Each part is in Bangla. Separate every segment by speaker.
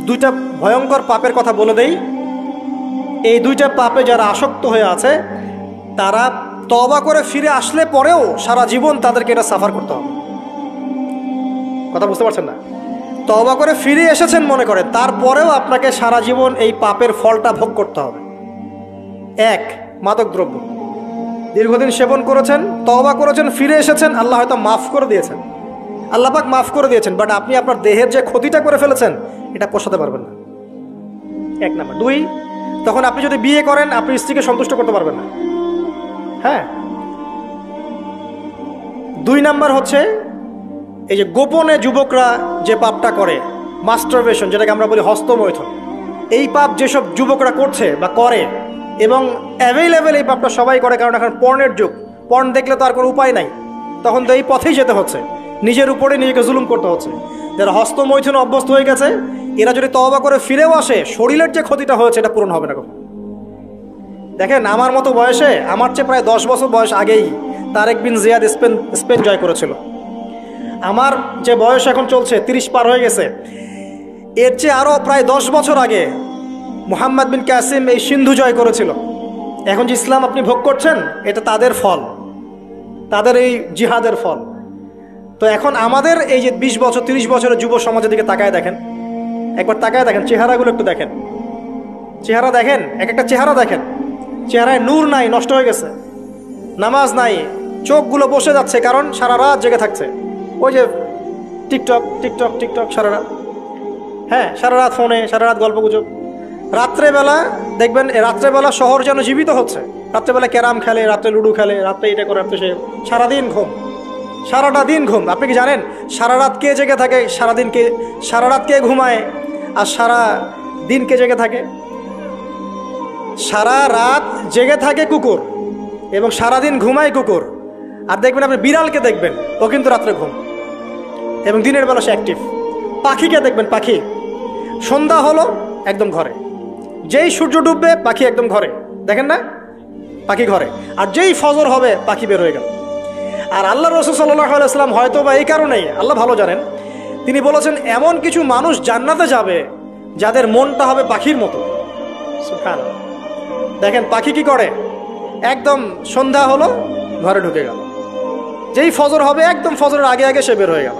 Speaker 1: দুইটা ভয়ঙ্কর পাপের কথা বলে দেই। এই দুইটা পাপে যারা আসক্ত হয়ে আছে তারা তওবা করে ফিরে আসলে পরেও সারা জীবন তাদেরকে এটা সাফার করতে হবে। কথা বুঝতে পারছেন না? তওবা করে ফিরে এসেছেন মনে করেন, তারপরেও আপনাকে সারা জীবন এই পাপের ফলটা ভোগ করতে হবে। এক, মাদক দ্রব্য দীর্ঘদিন সেবন করেছেন, তওবা করেছেন, ফিরে এসেছেন, আল্লাহ হয়তো মাফ করে দিয়েছেন, আল্লাহ পাক মাফ করে দিয়েছেন, বাট আপনি আপনার দেহের যে ক্ষতিটা করে ফেলেছেন এটা পোষাতে পারবেন না। এক নাম্বার। দুই, তখন আপনি যদি বিয়ে করেন আপনি স্ত্রীকে সন্তুষ্ট করতে পারবেন না। হ্যাঁ। দুই নাম্বার হচ্ছে এই যে গোপনে যুবকরা যে পাপটা করে, মাস্টারবেশন, যেটাকে আমরা বলি হস্তমৈথুন, এই পাপ যেসব যুবকরা করছে বা করে, এবং অ্যাভেলেবেল এই পাপটা সবাই করে, কারণ এখন পর্নের যুগ, পর্ন দেখলে তো আর কোনো উপায় নাই, তখন তো এই পথেই যেতে হচ্ছে, নিজের উপরে নিজেকে জুলুম করতে হচ্ছে। যারা হস্তমৈথুনে অভ্যস্ত হয়ে গেছে এরা যদি তওবা করে ফিরেও আসে, শরীরের যে ক্ষতিটা হয়েছে এটা পূরণ হবে না কখনো। দেখেন আমার মতো বয়সে, আমার চেয়ে প্রায় 10 বছর বয়স আগেই তারেক বিন জিয়াদ স্পেন জয় করেছিল। আমার যে বয়স এখন চলছে 30 পার হয়ে গেছে, এর চেয়ে আরও প্রায় 10 বছর আগে মুহাম্মদ বিন কাসিম এই সিন্ধু জয় করেছিল। এখন যে ইসলাম আপনি ভোগ করছেন এটা তাদের ফল, তাদের এই জিহাদের ফল। তো এখন আমাদের এই যে 20 বছর 30 বছরের যুব সমাজের দিকে তাকায় দেখেন, একবার তাকায় দেখেন, চেহারাগুলো একটু দেখেন, চেহারা দেখেন, এক একটা চেহারা দেখেন, চেহারায় নূর নাই, নষ্ট হয়ে গেছে, নামাজ নাই, চোখগুলো বসে যাচ্ছে, কারণ সারা রাত জেগে থাকছে, ওই যে টিকটক টিকটক টিকটক সারা রাত। হ্যাঁ, সারা রাত ফোনে, সারা রাত গল্পগুজব। রাত্রেবেলা দেখবেন, রাত্রেবেলা শহর যেন জীবিত হচ্ছে, রাত্রেবেলা ক্যারাম খেলে, রাত্রে লুডো খেলে, রাত্রে এটা করে, রাত্রে সে, সারাদিন ঘুম, সারাটা দিন ঘুম। আপনি কি জানেন সারা রাত কে জেগে থাকে, সারাদিন কে, সারা রাত কে ঘুমায় আর সারা দিন কে জেগে থাকে? সারা রাত জেগে থাকে কুকুর এবং সারাদিন ঘুমায় কুকুর। আর দেখবেন আপনি বিড়ালকে দেখবেন, ও কিন্তু রাত্রে ঘুম এবং দিনের বেলা সে অ্যাক্টিভ। পাখিকে দেখবেন, পাখি সন্ধ্যা হলো একদম ঘরে, যেই সূর্য ডুববে পাখি একদম ঘরে, দেখেন না, পাখি ঘরে। আর যেই ফজর হবে পাখি বের হয়ে গেল। আর আল্লাহ রাসূল সাল্লাল্লাহু আলাইহি ওয়াসাল্লাম হয়তো বা এই কারণেই, আল্লাহ ভালো জানেন, তিনি বলেছেন এমন কিছু মানুষ জান্নাতে যাবে যাদের মনটা হবে পাখির মতো। সুবহানাল্লাহ। দেখেন পাখি কি করে, একদম সন্ধ্যা হলো ঘরে ঢুকে গেল, যেই ফজর হবে একদম ফজরের আগে আগে সে বের হয়ে গেল।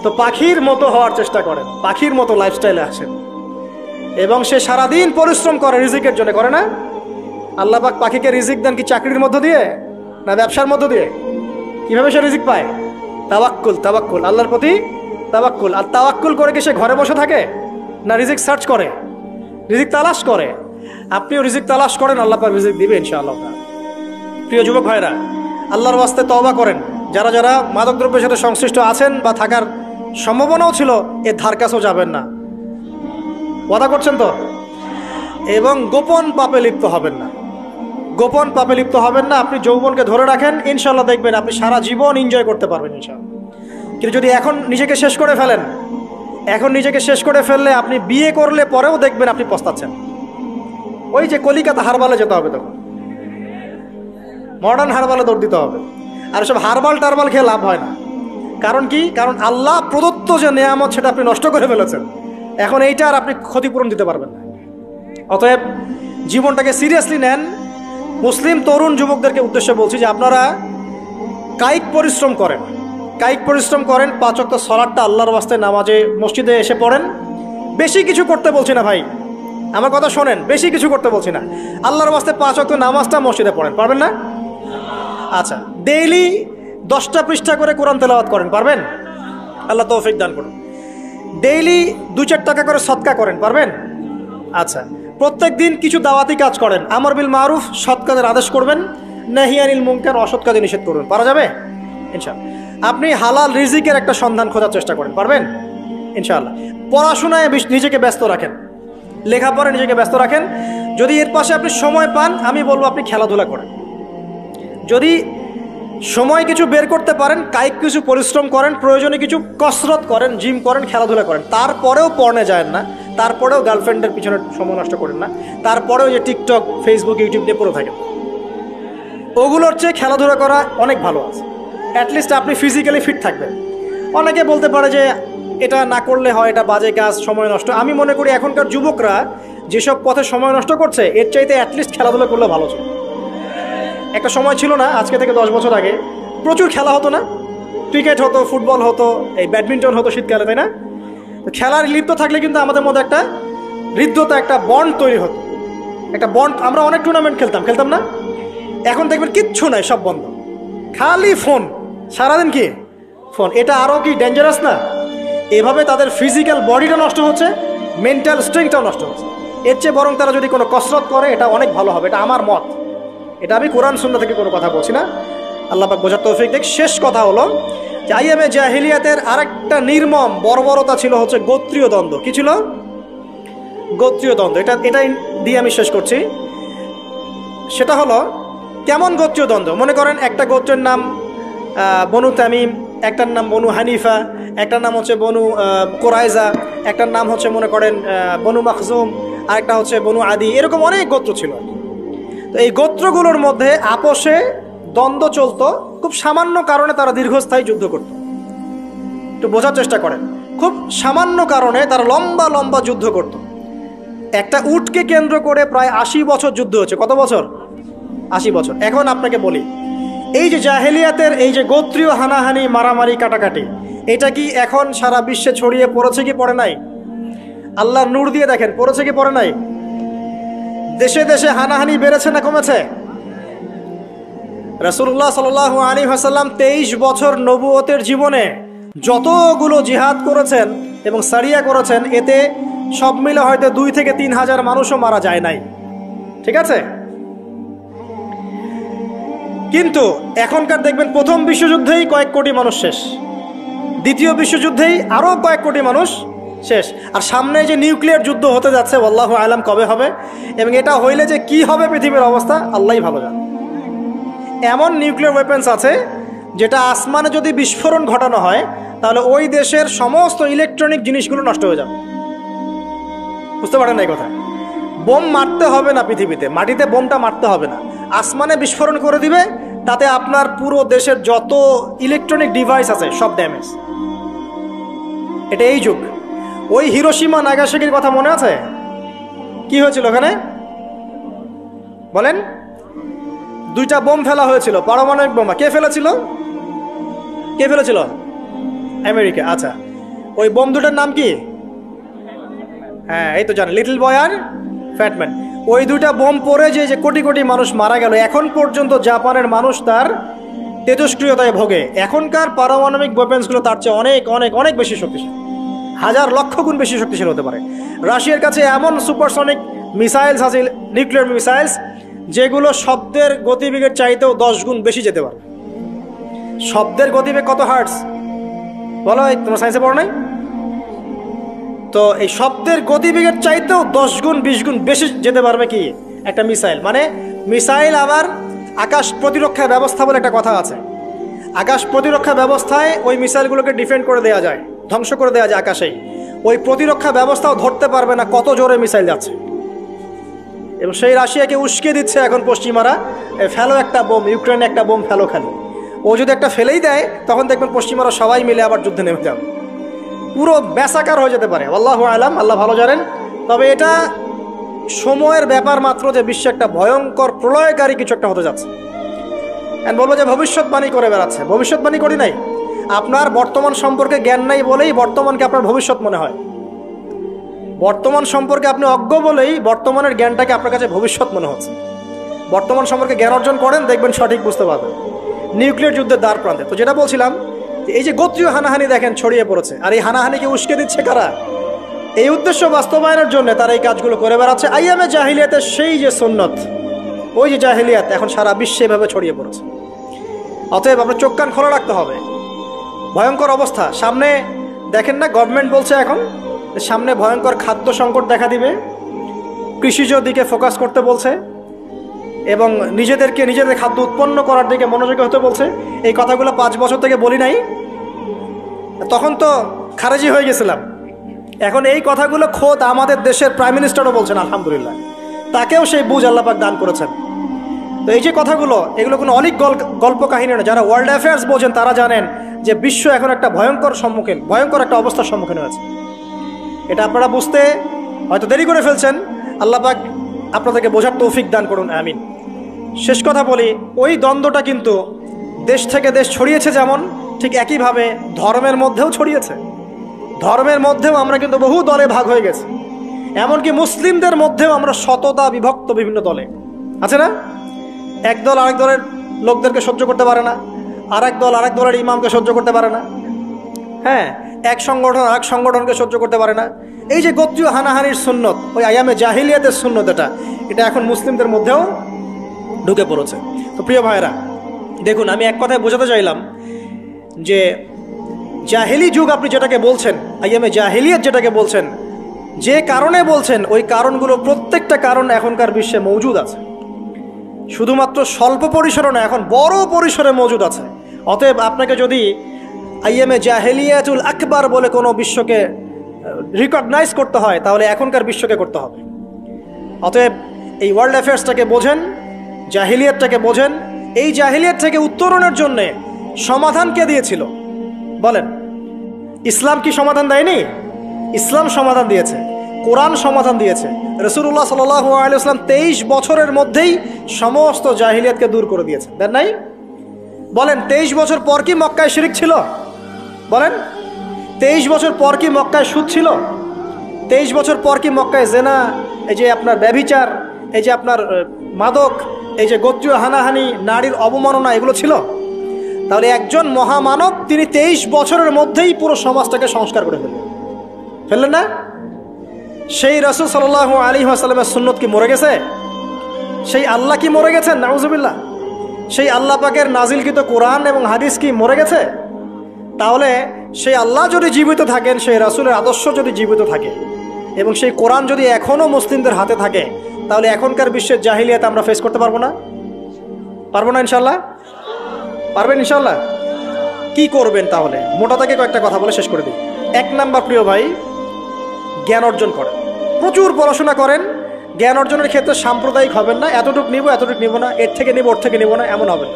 Speaker 1: তো পাখির মতো হওয়ার চেষ্টা করেন, পাখির মতো লাইফস্টাইলে আসেন, এবং সে সারাদিন পরিশ্রম করে রিজিকের জন্য, করে না? আল্লাহ পাক পাখিকে রিজিক দেন কি চাকরির মধ্য দিয়ে না ব্যবসার মধ্য দিয়ে? কিভাবে সে রিজিক পায়? তাওয়াক্কুল, তাওয়াক্কুল, আল্লাহর প্রতি তাওয়াক্কুল। আর তাওয়াক্কুল করে কি সে ঘরে বসে থাকে না রিজিক সার্চ করে, রিজিক তালাশ করে? আপনিও রিজিক তালাশ করেন, আল্লাহ পাক রিজিক দিবে ইনশাআল্লাহ। প্রিয় যুবক ভাইরা, আল্লাহর ওয়াস্তে তওবা করেন। যারা যারা মাদকদ্রব্যের সাথে সংশ্লিষ্ট আছেন বা থাকার সম্ভাবনাও ছিল, এর ধার কাছেও যাবেন না, ওয়াদা করছেন তো? এবং গোপন পাপে লিপ্ত হবেন না, গোপন পাপে লিপ্ত হবেন না। আপনি যৌবনকে ধরে রাখেন, ইনশাল্লাহ দেখবেন আপনি সারা জীবন এনজয় করতে পারবেন ইনশাআল্লাহ। কিন্তু যদি এখন নিজেকে শেষ করে ফেলেন, এখন নিজেকে শেষ করে ফেললে আপনি বিয়ে করলে পরেও দেখবেন আপনি পস্তাচ্ছেন। ওই যে কলিকাতা হারবালে যেতে হবে, তখন মডার্ন হারবালে দৌড় দিতে হবে। আর সব হারবাল টারবাল খেয়ে লাভ হয় না। কারণ কি? কারণ আল্লাহ প্রদত্ত যে নেয়ামত সেটা আপনি নষ্ট করে ফেলেছেন, এখন এইটা আর আপনি ক্ষতিপূরণ দিতে পারবেন না। অতএব জীবনটাকে সিরিয়াসলি নেন। মুসলিম তরুণ যুবকদেরকে উদ্দেশ্যে বলছি যে আপনারা কায়িক পরিশ্রম করেন, কায়িক পরিশ্রম করেন, 5 ওয়াক্ত সালাতটা আল্লাহর ওয়াস্তে নামাজে মসজিদে এসে পড়েন। বেশি কিছু করতে বলছি না ভাই, আমার কথা শোনেন, বেশি কিছু করতে বলছি না। আল্লাহর ওয়াস্তে 5 ওয়াক্ত নামাজটা মসজিদে পড়েন, পারবেন না? আচ্ছা, ডেইলি 10টা পৃষ্ঠা করে কোরআন তেলাওয়াত করেন, পারবেন? আল্লাহ তৌফিক দান করুন। ডেইলি 2-4 টাকা করে সদকা করেন, পারবেন? আচ্ছা, প্রত্যেক দিন কিছু দাওয়াতি কাজ করেন, আমর বিল মারুফ, সৎ কাজের আদেশ করবেন, নাহি আনিল মুনকার, অসৎ কাজে নিষেধ করবেন, পারা যাবে ইনশাআল্লাহ। আপনি হালাল রিজিকের একটা সন্ধান খোঁজার চেষ্টা করেন, পারবেন ইনশাআল্লাহ। পড়াশোনায় নিজেকে ব্যস্ত রাখেন, লেখাপড়ায় নিজেকে ব্যস্ত রাখেন। যদি এর পাশে আপনি সময় পান, আমি বলবো আপনি খেলাধুলা করেন। যদি সময় কিছু বের করতে পারেন, কায়িক কিছু পরিশ্রম করেন, প্রয়োজনে কিছু কসরত করেন, জিম করেন, খেলাধুলা করেন। তারপরেও পড়নে যায় না, তারপরেও গার্লফ্রেন্ডের পিছনে সময় নষ্ট করেন না, তারপরেও যে টিকটক, ফেসবুক, ইউটিউব নিয়ে পড়ে থাকেন, ওগুলোর চেয়ে খেলাধুলা করা অনেক ভালো আছে। অ্যাটলিস্ট আপনি ফিজিক্যালি ফিট থাকবেন। অনেকে বলতে পারে যে এটা না করলে হয়, এটা বাজে কাজ, সময় নষ্ট। আমি মনে করি এখনকার যুবকরা যেসব পথে সময় নষ্ট করছে এর চাইতে অ্যাটলিস্ট খেলাধুলা করলে ভালো ছিল। একটা সময় ছিল না, আজকে থেকে 10 বছর আগে প্রচুর খেলা হতো না? ক্রিকেট হতো, ফুটবল হতো, এই ব্যাডমিন্টন হতো শীতকালে, তাই না? খেলার লিপ্ত থাকলে কিন্তু আমাদের মধ্যে একটা হৃদ্যতা, একটা বন্ড তৈরি হতো, একটা বন্ড। আমরা অনেক টুর্নামেন্ট খেলতাম না? এখন দেখবেন কিচ্ছু নাই, সব বন্ধ, খালি ফোন, সারাদিন কি ফোন। এটা আরও কি ডেঞ্জারাস না? এভাবে তাদের ফিজিক্যাল বডিটা নষ্ট হচ্ছে, মেন্টাল স্ট্রেংথটাও নষ্ট হচ্ছে। এর চেয়ে বরং তারা যদি কোনো কসরত করে এটা অনেক ভালো হবে, এটা আমার মত। এটা আমি কোরআন সুন্নাহ থেকে কোনো কথা বলছি না, আল্লাহ পাক বোঝার তৌফিক দেখ। শেষ কথা হলো যে আইয়ামে জাহিলিয়াতের আরেকটা নির্মম বর্বরতা ছিল হচ্ছে গোত্রীয় দ্বন্দ্ব। কি ছিল? গোত্রীয় দ্বন্দ্ব। এটাই দিয়ে আমি শেষ করছি। সেটা হলো কেমন গোত্রীয় দ্বন্দ্ব? মনে করেন একটা গোত্রের নাম বনু তামিম, একটার নাম বনু হানিফা, একটার নাম হচ্ছে বনু কোরাইজা, একটার নাম হচ্ছে মনে করেন বনু মাখজুম, আরেকটা হচ্ছে বনু আদি। এরকম অনেক গোত্র ছিল। তো এই গোত্রগুলোর মধ্যে আপোষে দ্বন্দ্ব চলতো, খুব সামান্য কারণে তারা দীর্ঘস্থায়ী যুদ্ধ করত। একটু বোঝার চেষ্টা করেন, খুব সামান্য কারণে তারা লম্বা লম্বা যুদ্ধ করত। একটা উটকে কেন্দ্র করে প্রায় 80 বছর যুদ্ধ হচ্ছে। কত বছর? 80 বছর। এখন আপনাকে বলি, এই যে জাহেলিয়াতের এই যে গোত্রীয় হানাহানি, মারামারি, কাটাকাটি, এটা কি এখন সারা বিশ্বে ছড়িয়ে পড়েছে কি পড়ে নাই? আল্লাহর নূর দিয়ে দেখেন, পড়েছে কি পড়ে নাই? দেশে দেশে হানাহানি বেড়েছে না কমেছে? রাসূলুল্লাহ সাল্লাল্লাহু আলাইহি ওয়াসাল্লাম 23 বছর নবুয়তের জীবনে যতগুলো জিহাদ করেছেন এবং সারিয়া করেছেন, এতে সব মিলে হয়তো 2 থেকে 3 হাজার মানুষও মারা যায় নাই। ঠিক আছে? কিন্তু এখনকার দেখবেন প্রথম বিশ্বযুদ্ধেই কয়েক কোটি মানুষ শেষ, দ্বিতীয় বিশ্বযুদ্ধেই আরও কয়েক কোটি মানুষ শেষ, আর সামনে যে নিউক্লিয়ার যুদ্ধ হতে যাচ্ছে আল্লাহু আলাম কবে হবে, এবং এটা হইলে যে কি হবে পৃথিবীর অবস্থা আল্লাহই ভালো জানে। এমন নিউক্লিয়ার ওয়েপেন্স আছে যেটা আসমানে যদি বিস্ফোরণ ঘটানো হয় তাহলে ওই দেশের সমস্ত ইলেকট্রনিক জিনিসগুলো নষ্ট হয়ে যাবে। বুঝতে পারেন না এই কথা? বোম মারতে হবে না পৃথিবীতে, মাটিতে বোমটা মারতে হবে না, আসমানে বিস্ফোরণ করে দিবে, তাতে আপনার পুরো দেশের যত ইলেকট্রনিক ডিভাইস আছে সব ড্যামেজ। এটা এই যুগ। ওই হিরোশিমা নাগাসাকির কথা মনে আছে? কি হয়েছিল ওখানে বলেন? 2টা বোম ফেলা হয়েছিল, পারমাণবিক বোমা। কে ফেলেছিল? কে ফেলেছিল? আমেরিকা। আচ্ছা, ওই বোম দুটার নাম কি? হ্যাঁ, এই তো জানেন, লিটল বয় আর ফ্যাটম্যান। ওই 2টা বোম পড়ে যে কোটি কোটি মানুষ মারা গেল, এখন পর্যন্ত জাপানের মানুষ তার তেজস্ক্রিয়তায় ভোগে। এখনকার পারমাণবিক ওয়েপেন্সগুলো তার চেয়ে অনেক অনেক অনেক বেশি শক্তিশালী, হাজার লক্ষ গুণ বেশি শক্তিশালী হতে পারে। রাশিয়ার কাছে এমন সুপারসনিক মিসাইলস আছে, নিউক্লিয়ার মিসাইলস, যেগুলো শব্দের গতিবেগের চাইতেও 10 গুণ বেশি যেতে পারে। শব্দের গতিবেগ কত হার্টস বলো? তোমরা সায়েন্সে পড়ো নাই? তো এই শব্দের গতিবেগের চাইতেও 10 গুণ 20 গুণ বেশি যেতে পারবে কি একটা মিসাইল। মানে মিসাইল আবার আকাশ প্রতিরক্ষা ব্যবস্থা বলে একটা কথা আছে। আকাশ প্রতিরক্ষা ব্যবস্থায় ওই মিসাইলগুলোকে ডিফেন্ড করে দেওয়া যায়, ধ্বংস করে দেওয়া যায় আকাশেই। ওই প্রতিরক্ষা ব্যবস্থাও ধরতে পারবে না কত জোরে মিসাইল যাচ্ছে। এবং সেই রাশিয়াকে উস্কে দিচ্ছে এখন পশ্চিমারা, ফেলো একটা বোম, ইউক্রেনে একটা বোম ফেলো খেলো। ও যদি একটা ফেলেই দেয় তখন দেখবেন পশ্চিমারা সবাই মিলে আবার যুদ্ধে নেমে যাবে, পুরো ব্যাসাকার হয়ে যেতে পারে। আল্লাহু আলাম, আল্লাহ ভালো জানেন। তবে এটা সময়ের ব্যাপার মাত্র যে বিশ্বে একটা ভয়ঙ্কর প্রলয়কারী কিছু একটা হতে যাচ্ছে। বলবো যে ভবিষ্যৎবাণী করে বেড়াচ্ছে। ভবিষ্যৎবাণী করি নাই, আপনার বর্তমান সম্পর্কে জ্ঞান নাই বলেই বর্তমানকে আপনার ভবিষ্যৎ মনে হয়। বর্তমান সম্পর্কে আপনি অজ্ঞ বলেই বর্তমানের জ্ঞানটাকে আপনার কাছে ভবিষ্যৎ মনে হচ্ছে। বর্তমান সম্পর্কে জ্ঞান অর্জন করেন, দেখবেন সঠিক বুঝতে পারবেন। নিউক্লিয়ার যুদ্ধের দ্বার প্রান্তে। তো যেটা বলছিলাম, এই যে গোত্রীয় হানাহানি দেখেন ছড়িয়ে পড়েছে, আর এই হানাহানিকে উস্কে দিচ্ছে কারা? এই উদ্দেশ্য বাস্তবায়নের জন্য তারা এই কাজগুলো করে বেড়াচ্ছে। আইয়ামে জাহিলিয়াতের সেই যে সুন্নত, ওই যে জাহিলিয়াত এখন সারা বিশ্বে এভাবে ছড়িয়ে পড়েছে। অতএব আপনার চোখ কান খোলা রাখতে হবে। ভয়ঙ্কর অবস্থা সামনে। দেখেন না, গভর্নমেন্ট বলছে এখন সামনে ভয়ঙ্কর খাদ্য সংকট দেখা দিবে, কৃষিজ দিকে ফোকাস করতে বলছে এবং নিজেদের খাদ্য উৎপন্ন করার দিকে মনোযোগী হতে বলছে। এই কথাগুলো 5 বছর থেকে বলি নাই, তখন তো খারেজি হয়ে গেছিলাম। এখন এই কথাগুলো খোদ আমাদের দেশের প্রাইম মিনিস্টারও বলছেন, আলহামদুলিল্লাহ, তাকেও সেই বুঝ আল্লাহ পাক দান করেছেন। তো এই যে কথাগুলো, এগুলো কোনো অনেক গল্প কাহিনী না। যারা ওয়ার্ল্ড অ্যাফেয়ার্স বোঝেন তারা জানেন যে বিশ্ব এখন একটা ভয়ঙ্কর একটা অবস্থার সম্মুখীন হয়েছে। এটা আপনারা বুঝতে হয়তো দেরি করে ফেলছেন। আল্লাহ পাক আপনাদেরকে বোঝার তৌফিক দান করুন, আমিন। শেষ কথা বলি, ওই দ্বন্দ্বটা কিন্তু দেশ থেকে দেশ ছড়িয়েছে, যেমন ঠিক একইভাবে ধর্মের মধ্যেও ছড়িয়েছে। ধর্মের মধ্যেও আমরা কিন্তু বহু দলে ভাগ হয়ে গেছি। এমনকি মুসলিমদের মধ্যেও আমরা শততা বিভক্ত বিভিন্ন দলে, আছে না? এক দল আরেক দলের লোকদেরকে সহ্য করতে পারে না, আরেক দল আরেক দলের ইমামকে সহ্য করতে পারে না, হ্যাঁ, এক সংগঠন আরেক সংগঠনকে সহ্য করতে পারে না। এই যে গোত্রীয় হানাহানির সুন্নত, ওই আয়ামে জাহিলিয়াতের সুন্নত, এটা এখন মুসলিমদের মধ্যেও ঢুকে পড়েছে। তো প্রিয় ভাইরা, দেখুন, আমি এক কথায় বোঝাতে চাইলাম যে জাহিলি যুগ আপনি যেটাকে বলছেন, আয়ামে জাহিলিয়াত যেটাকে বলছেন, যে কারণে বলছেন, ওই কারণগুলো প্রত্যেকটা কারণ এখনকার বিশ্বে মৌজুদ আছে। শুধুমাত্র স্বল্প পরিসরে না, এখন বড় পরিসরে মজুদ আছে। অতএব আপনাকে যদি আইএমএ জাহেলিয়াতুল আকবার বলে কোনো বিশ্বকে রিকগনাইজ করতে হয়, তাহলে এখনকার বিশ্বকে করতে হবে। অতএব এই ওয়ার্ল্ড অ্যাফেয়ার্সটাকে বোঝেন, জাহিলিয়াতটাকে বোঝেন। এই জাহিলিয়াত থেকে উত্তরণের জন্যে সমাধান কে দিয়েছিল বলেন? ইসলাম কি সমাধান দেয়নি? ইসলাম সমাধান দিয়েছে, কোরআন সমাধান দিয়েছে। রাসূলুল্লাহ সাল্লাল্লাহু আলাইহি ওয়াসাল্লাম 23 বছরের মধ্যেই সমস্ত জাহিলিয়াতকে দূর করে দিয়েছেন, দেন নাই? বলেন, 23 বছর পর কি মক্কায় শিরক ছিল? বলেন, 23 বছর পর কি মক্কায় সুদ ছিল? 23 বছর পর কি মক্কায় জেনা, এই যে আপনার ব্যভিচার, এই যে আপনার মাদক, এই যে গোত্রীয় হানাহানি, নারীর অবমাননা, এগুলো ছিল? তাহলে একজন মহামানব তিনি 23 বছরের মধ্যেই পুরো সমাজটাকে সংস্কার করে ফেললেন না? সেই রাসূল সাল্লাল্লাহু আলাইহি ওয়াসাল্লামের সুন্নত কি মরে গেছে? সেই আল্লাহ কি মরে গেছেন? নাউজুবিল্লাহ। সেই আল্লাহ পাকের নাজিলকৃত কোরআন এবং হাদিস কি মরে গেছে? তাহলে সেই আল্লাহ যদি জীবিত থাকেন, সেই রাসূলের আদর্শ যদি জীবিত থাকে, এবং সেই কোরআন যদি এখনও মুসলিমদের হাতে থাকে, তাহলে এখনকার বিশ্বের জাহিলিয়াত আমরা ফেস করতে পারবো না? পারবো না ইনশাল্লাহ? পারবেন ইনশাল্লাহ? কি করবেন তাহলে? মোটা থেকে কয়েকটা কথা বলে শেষ করে দিই। 1 নাম্বার, প্রিয় ভাই, জ্ঞান অর্জন করেন, প্রচুর পড়াশোনা করেন। জ্ঞান অর্জনের ক্ষেত্রে সাম্প্রদায়িক হবেন না, এতটুকু নিব এতটুকু নিব না, এর থেকে নিব ওর থেকে নিব না, এমন হবে না।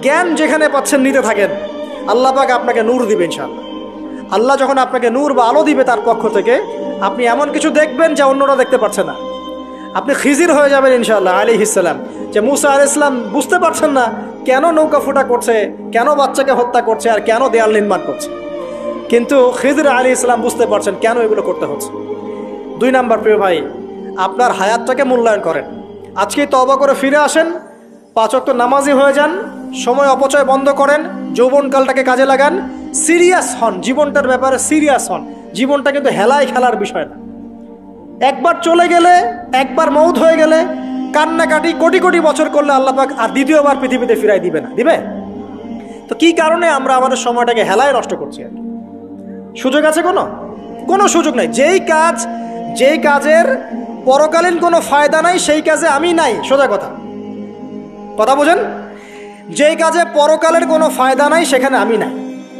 Speaker 1: জ্ঞান যেখানে পাচ্ছেন নিতে থাকেন, আল্লাহ পাক আপনাকে নূর দিবে ইনশাআল্লাহ। আল্লাহ যখন আপনাকে নূর বা আলো দিবে তার পক্ষ থেকে, আপনি এমন কিছু দেখবেন যা অন্যরা দেখতে পারছে না। আপনি খিজির হয়ে যাবেন ইনশাআল্লাহ আলাইহিস সালাম। যে মুসা আলাইহিস সালাম বুঝতে পারছেন না কেন নৌকা ফুটা করছে, কেন বাচ্চাকে হত্যা করছে, আর কেন দেয়াল নির্মাণ করছে, কিন্তু খিজির আলাইহিস সালাম বুঝতে পারছেন কেন এগুলো করতে হচ্ছে। 2 নাম্বার, প্রিয় ভাই, আপনার হায়াতটাকে মূল্যায়ন করেন। আজকেই তওবা করে ফিরে আসেন, 5 ওয়াক্ত নামাজি হয়ে যান, সময় অপচয় বন্ধ করেন, যৌবনকালটাকে কাজে লাগান, সিরিয়াস হন, জীবনটার ব্যাপারে সিরিয়াস হন। জীবনটা কিন্তু হেলায় খেলার বিষয় না। একবার চলে গেলে, একবার মউত হয়ে গেলে, কান্নাকাটি কোটি কোটি বছর করলে আল্লাহ পাক আর দ্বিতীয়বার পৃথিবীতে ফিরাই দিবে না, দিবে? তো কি কারণে আমরা আমাদের সময়টাকে হেলায় নষ্ট করছি? সুযোগ আছে? কোনো সুযোগ নাই। যেই কাজের পরকালীন কোনো ফায়দা নাই, সেই কাজে আমি নাই। সোজা কথা বোঝেন? যেই কাজে পরকালের কোনো ফায়দা নাই, সেখানে আমি নাই,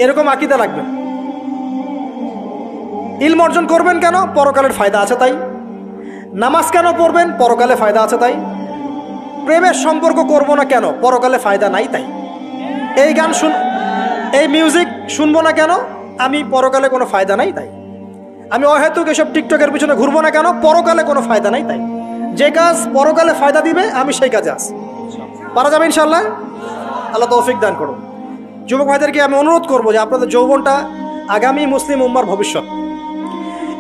Speaker 1: এরকম আকীদা লাগবে। ইলম অর্জন করবেন কেন? পরকালের ফায়দা আছে তাই। নামাজ কেন পড়বেন? পরকালে ফায়দা আছে তাই। প্রেমের সম্পর্ক করব না কেন? পরকালে ফায়দা নাই তাই। এই মিউজিক শুনবো না কেন? আমি পরকালে কোনো ফায়দা নাই তাই। আমি অহেতুক এসব টিকটকের পিছনে ঘুরবো না কেন? পরকালে কোনো ফায়দা নাই তাই। যে কাজ পরকালে ফায়দা দিবে, আমি সেই কাজে আছি। পারা যাবে ইনশাল্লাহ? আল্লাহ তৌফিক দান করুন। যুবক ভাইদেরকে আমি অনুরোধ করবো যে আপনাদের যৌবনটা আগামী মুসলিম উম্মার ভবিষ্যৎ।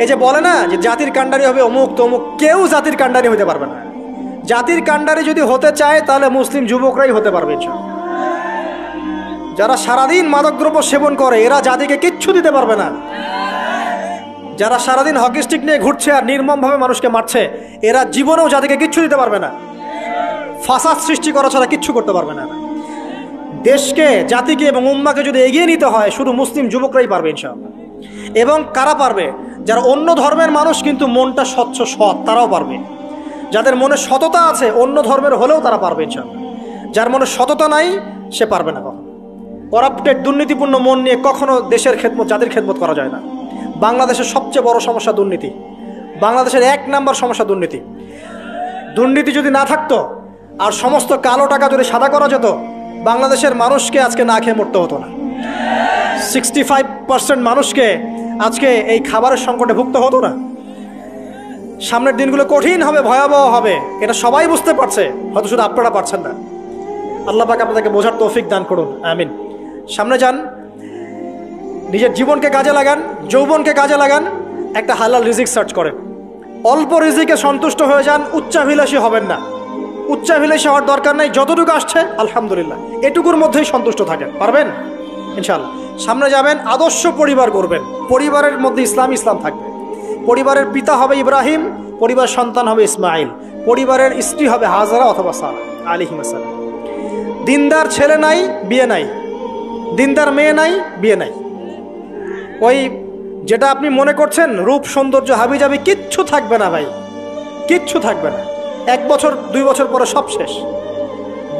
Speaker 1: এই যে বলে না যে জাতির কাণ্ডারি হবে অমুক তমুক, কেউ জাতির কাণ্ডারি হতে পারবে না। জাতির কাণ্ডারি যদি হতে চায়, তাহলে মুসলিম যুবকরাই হতে পারবে ইনশাআল্লাহ। যারা সারাদিন মাদকদ্রব্য সেবন করে, এরা জাতিকে কিচ্ছু দিতে পারবে না। যারা সারাদিন হকি স্টিক নিয়ে ঘুরছে আর নির্মমভাবে মানুষকে মারছে, এরা জীবনেও জাতিকে কিচ্ছু দিতে পারবে না। ফাসাদ সৃষ্টি করা ছাড়া কিচ্ছু করতে পারবে না। দেশকে, জাতিকে এবং উম্মাকে যদি এগিয়ে নিতে হয়, শুধু মুসলিম যুবকরাই পারবে ইনশাআল্লাহ। এবং কারা পারবে? যারা অন্য ধর্মের মানুষ কিন্তু মনটা স্বচ্ছ সৎ, তারাও পারবে। যাদের মনে সততা আছে, অন্য ধর্মের হলেও তারা পারবে ইনশাআল্লাহ। যার মনে সততা নাই, সে পারবে না কখনো। করাপ্টেড, দুর্নীতিপূর্ণ মন নিয়ে কখনো দেশের খেদমত, জাতির খেদমত করা যায় না। বাংলাদেশের সবচেয়ে বড় সমস্যা দুর্নীতি। বাংলাদেশের 1 নাম্বার সমস্যা দুর্নীতি। দুর্নীতি যদি না থাকতো, আর সমস্ত কালো টাকা যদি সাদা করা যেত, বাংলাদেশের মানুষকে আজকে না খেয়ে মরতে হতো না। 65% মানুষকে আজকে এই খাবারের সংকটে ভুগতে হতো না। সামনের দিনগুলো কঠিন হবে, ভয়াবহ হবে, এটা সবাই বুঝতে পারছে, হয়তো শুধু আপনারা পারছেন না। আল্লাহ পাক আপনাদেরকে বোঝার তৌফিক দান করুন, আমিন। সামনে যান, নিজের জীবনকে কাজে লাগান, যৌবনকে কাজে লাগান, একটা হালাল রিজিক সার্চ করেন। অল্প রিজিকে সন্তুষ্ট হয়ে যান, উচ্চাভিলাষী হবেন না। উচ্চাভিলাষী হওয়ার দরকার নেই, যতটুকু আসছে আলহামদুলিল্লাহ, এটুকুর মধ্যেই সন্তুষ্ট থাকেন, পারবেন ইনশাআল্লাহ। সামনে যাবেন, আদর্শ পরিবার করবেন, পরিবারের মধ্যে ইসলাম থাকবে। পরিবারের পিতা হবে ইব্রাহিম, পরিবার সন্তান হবে ইসমাইল, পরিবারের স্ত্রী হবে হাজারা অথবা সারা আলাইহিস সালাম। দিনদার ছেলে নাই, বিয়ে নাই, দিনদার মেয়ে নাই, বিয়ে নাই। ওই যেটা আপনি মনে করছেন রূপ সৌন্দর্য হাবিজাবি, কিচ্ছু থাকবে না ভাই, কিচ্ছু থাকবে না। 1 বছর 2 বছর পরে সব শেষ।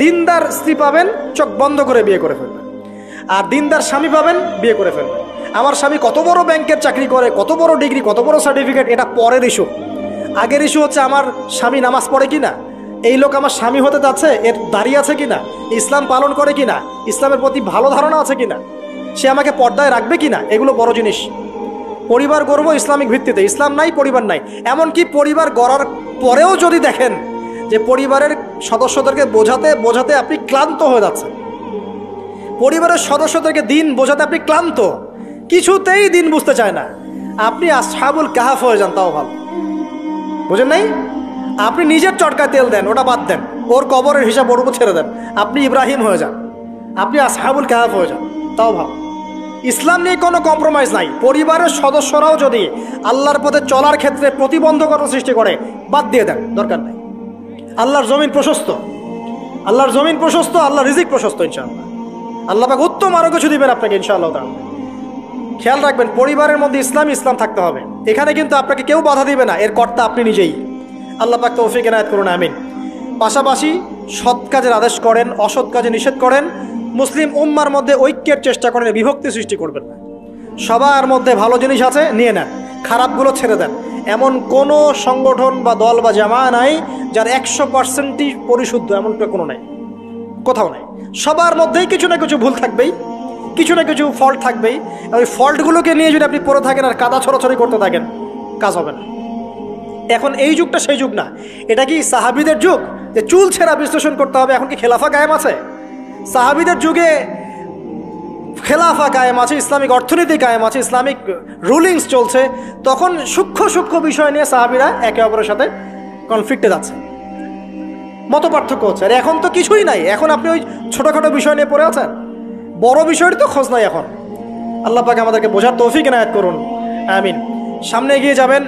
Speaker 1: দিনদার স্ত্রী পাবেন, চোখ বন্ধ করে বিয়ে করে ফেলবেন। আর দিনদার স্বামী পাবেন, বিয়ে করে ফেলবেন। আমার স্বামী কত বড় ব্যাংকের চাকরি করে, কত বড় ডিগ্রি, কত বড় সার্টিফিকেট, এটা পরের ইস্যু। আগের ইস্যু হচ্ছে আমার স্বামী নামাজ পড়ে কিনা, এই লোক আমার স্বামী হতে যাচ্ছে, এর দাঁড়িয়ে আছে কিনা, ইসলাম পালন করে কিনা, ইসলামের প্রতি ভালো ধারণা আছে কিনা, সে আমাকে পর্দায় রাখবে কিনা, এগুলো বড় জিনিস। পরিবার গড়ব ইসলামিক ভিত্তিতে, ইসলাম নাই, পরিবার নাই। এমনকি পরিবার গড়ার পরেও যদি দেখেন যে পরিবারের সদস্যদেরকে বোঝাতে বোঝাতে আপনি ক্লান্ত হয়ে যাচ্ছেন, পরিবারের সদস্যদেরকে দিন বোঝাতে আপনি ক্লান্ত, কিছুতেই দিন বুঝতে চায় না, আপনি আসহাবুল কাহাফ হয়ে যান, তাও ভালো। বুঝেন নাই? আপনি নিজের চটকায় তেল দেন, ওটা বাদ দেন, ওর কবরের হিসাব ওর উপর ছেড়ে দেন, আপনি ইব্রাহিম হয়ে যান, আপনি আসহাবুল কাহাফ হয়ে যান, তাও ভালো। ইসলাম নিয়ে কোনো কম্প্রোমাইজ নাই। পরিবারের সদস্যরাও যদি আল্লাহর পথে চলার ক্ষেত্রে প্রতিবন্ধকতা সৃষ্টি করে, বাদ দিয়ে দেন, দরকার নাই। আল্লাহর জমিন প্রশস্ত, আল্লাহর জমিন প্রশস্ত, আল্লাহর রিজিক প্রশস্ত, ইনশাআল্লাহ। আল্লাহ পাক উত্তম আরো কিছু দিবেন আপনাকে ইনশাআল্লাহ তাআলা। খেয়াল রাখবেন, পরিবারের মধ্যে ইসলাম থাকতে হবে। এখানে কিন্তু আপনাকে কেউ বাধা দিবে না, এর কর্তা আপনি নিজেই। আল্লাহ পাক তৌফিক এনায়েত করুন, আমিন। পাশাপাশি সৎ কাজের আদেশ করেন, অসৎ কাজে নিষেধ করেন। মুসলিম উম্মার মধ্যে ঐক্যের চেষ্টা করেন, বিভক্তি সৃষ্টি করবেন না। সবার মধ্যে ভালো জিনিস আছে, নিয়ে নেন, খারাপগুলো ছেড়ে দেন। এমন কোনো সংগঠন বা দল বা জামা নাই যার 100%ই পরিশুদ্ধ, এমনটা কোনো নাই, কোথাও নাই। সবার মধ্যেই কিছু না কিছু ভুল থাকবেই, কিছু না কিছু ফল্ট থাকবেই। ওই ফল্টগুলোকে নিয়ে যদি আপনি পড়ে থাকেন আর কাদা ছড়াছড়ি করতে থাকেন, কাজ হবে না। এখন এই যুগটা সেই যুগ না। এটা কি সাহাবীদের যুগ যে চুল ছেঁড়া বিশ্লেষণ করতে হবে? এখন কি খেলাফা কায়েম আছে? সাহাবীদের যুগে খেলাফা কায়েম আছে, ইসলামিক অর্থনীতি কায়েম আছে, ইসলামিক রুলিংস চলছে। তখন সূক্ষ্ম বিষয় নিয়ে সাহাবীরা একে অপরের সাথে কনফ্লিক্টে যাচ্ছে, মত পার্থক্য হচ্ছে। আর এখন তো কিছুই নাই, এখন আপনি ওই ছোটোখাটো বিষয় নিয়ে পড়ে আছেন, বড় বিষয়ের তো খোঁজ নাই এখন। আল্লাহ পাক আমাদেরকে বোঝার তৌফিক এনায়েত করুন, আমিন। সামনে এগিয়ে যাবেন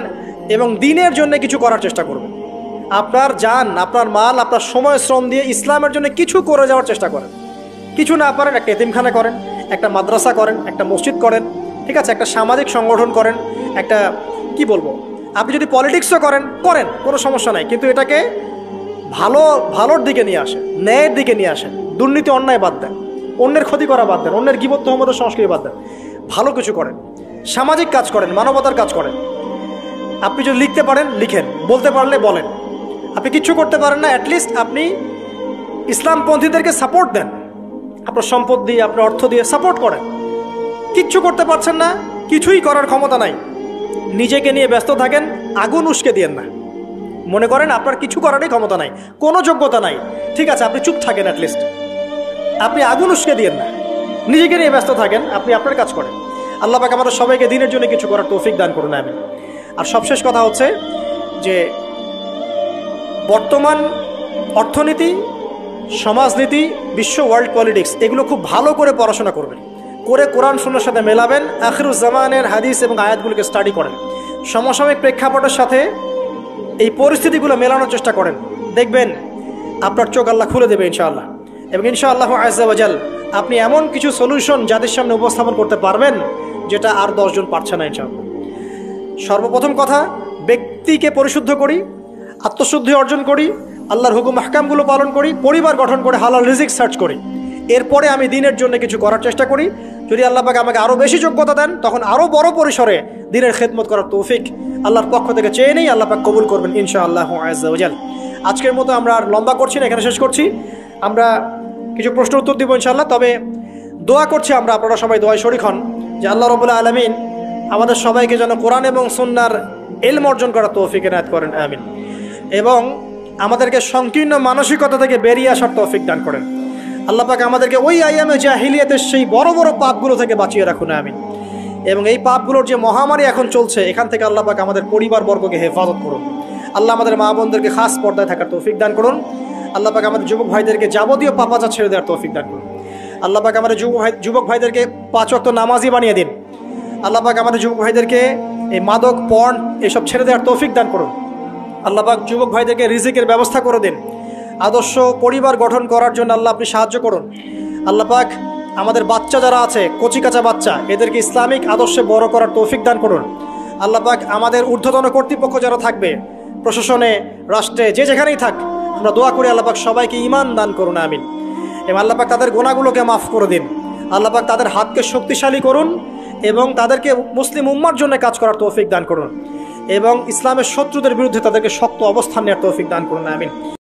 Speaker 1: এবং দিনের জন্য কিছু করার চেষ্টা করবেন। আপনার জান, আপনার মাল, আপনার সময় শ্রম দিয়ে ইসলামের জন্য কিছু করে যাওয়ার চেষ্টা করেন। কিছু না পারেন, একটা এতিমখানা করেন, একটা মাদ্রাসা করেন, একটা মসজিদ করেন, ঠিক আছে, একটা সামাজিক সংগঠন করেন, একটা কি বলবো, আপনি যদি পলিটিক্সও করেন, কোনো সমস্যা নাই, কিন্তু এটাকে ভালোর দিকে নিয়ে আসেন, ন্যায়ের দিকে নিয়ে আসেন। দুর্নীতি অন্যায় বাদ দেন, অন্যের ক্ষতি করা বাদ দেন, অন্যের গীবত তহমতের সংস্কৃতি বাদ দেন, ভালো কিছু করেন, সামাজিক কাজ করেন, মানবতার কাজ করেন। আপনি যদি লিখতে পারেন লিখেন, বলতে পারলে বলেন। আপনি কিচ্ছু করতে পারেন না, অ্যাটলিস্ট আপনি ইসলামপন্থীদেরকে সাপোর্ট দেন, আপনার সম্পদ দিয়ে, আপনার অর্থ দিয়ে সাপোর্ট করেন। কিচ্ছু করতে পারছেন না, কিছুই করার ক্ষমতা নাই, নিজেকে নিয়ে ব্যস্ত থাকেন, আগুন উস্কে দিয়েন না। মনে করেন আপনার কিছু করারই ক্ষমতা নাই, কোনো যোগ্যতা নাই, ঠিক আছে, আপনি চুপ থাকেন, অ্যাটলিস্ট আপনি আগুন উস্কে দিয়েন না, নিজেকে নিয়ে ব্যস্ত থাকেন, আপনি আপনার কাজ করেন। আল্লাহ পাক আমাদের সবাইকে দিনের জন্য কিছু করার তৌফিক দান করুন, আমিন। আর সবশেষ কথা হচ্ছে যে বর্তমান অর্থনীতি, সমাজনীতি, বিশ্ব ওয়ার্ল্ড পলিটিক্স, এগুলো খুব ভালো করে পড়াশোনা করবেন, করে কোরআন সুন্নাহর সাথে মেলাবেন, আখিরুজ্জামানের হাদিস এবং আয়াতগুলোকে স্টাডি করেন, সমসাময়িক প্রেক্ষাপটের সাথে এই পরিস্থিতিগুলো মেলানোর চেষ্টা করেন। দেখবেন আপনার চোখ আল্লাহ খুলে দেবে ইনশাআল্লাহ। এবং ইনশাআল্লাহ আযজা ওয়া জাল আপনি এমন কিছু সলিউশন যাদের সামনে উপস্থাপন করতে পারবেন যেটা আর 10 জন পারছে না ইনশাআল্লাহ। সর্বপ্রথম কথা, ব্যক্তিকে পরিশুদ্ধ করি, আত্মশুদ্ধি অর্জন করি, আল্লাহর হুকুম আহকামগুলো পালন করি, পরিবার গঠন করে হালাল রিজিক সার্চ করি। এরপরে আমি দিনের জন্য কিছু করার চেষ্টা করি। যদি আল্লাহ পাক আমাকে আরও বেশি যোগ্যতা দেন, তখন আরও বড় পরিসরে দিনের খেদমত করার তৌফিক আল্লাহর পক্ষ থেকে চেয়ে নেই, আল্লাহ পাক কবুল করবেন ইনশাআল্লাহু আযজা ওয়া জাল। আজকের মতো আমরা আর লম্বা করছি না, এখানে শেষ করছি। আমরা কিছু প্রশ্ন উত্তর দিব ইনশাআল্লাহ। তবে দোয়া করছি আমরা, আপনারা সবাই দোয়ায় শরীক হন যে আল্লাহ রাব্বুল আলামিন আমাদের সবাইকে যেন কোরআন এবং সুন্নাহর ইলম অর্জন করার তৌফিক এনায়েত করেন, আমিন। এবং আমাদেরকে সংকীর্ণ মানসিকতা থেকে বেরিয়ে আসার তৌফিক দান করেন। আল্লাহ পাক আমাদেরকে ওই আইয়ামে জাহিলিয়াতের সেই বড় বড় পাপগুলো থেকে বাঁচিয়ে রাখুন, আমিন। এবং এই পাপগুলোর যে মহামারী এখন চলছে, এখান থেকে আল্লাহ পাক আমাদের পরিবারবর্গকে হেফাজত করুন। আল্লাহ আমাদের মা বোনদেরকে খাস পর্দায় থাকার তৌফিক দান করুন। আল্লাহ পাক আমাদের যুবক ভাইদেরকে যাবতীয় পাপাচার ছেড়ে দেওয়ার তৌফিক দান করুন। আল্লাহ পাক আমাদের যুবক ভাইদেরকে 5 ওয়াক্ত নামাজি বানিয়ে দিন। আল্লাহ পাক আমাদের যুবক ভাইদেরকে এই মাদক পর্ন এসব ছেড়ে দেওয়ার তৌফিক দান করুন। আল্লাহ পাক যুবক ভাইদেরকে রিজিকের ব্যবস্থা করে দিন। আদর্শ পরিবার গঠন করার জন্য আল্লাহ আপনি সাহায্য করুন। আল্লাহ পাক আমাদের বাচ্চা যারা আছে, কচিকাচা বাচ্চা, এদেরকে ইসলামিক আদর্শে বড় করার তৌফিক দান করুন। আল্লাহ পাক আমাদের ঊর্ধ্বতন কর্তৃপক্ষ যারা থাকবে, প্রশাসনে, রাষ্ট্রে, যে যেখানেই থাক, আমরা দোয়া করি আল্লাহ পাক সবাইকে ঈমান দান করুন, আমিন। এবং আল্লাহ পাক তাদের গুনাহগুলোকে মাফ করে দিন। আল্লাহ পাক তাদের হাতকে শক্তিশালী করুন এবং তাদেরকে মুসলিম উম্মার জন্য কাজ করার তৌফিক দান করুন এবং ইসলামের শত্রুদের বিরুদ্ধে তাদেরকে শক্ত অবস্থান নেওয়ার তৌফিক দান করুন, আমিন।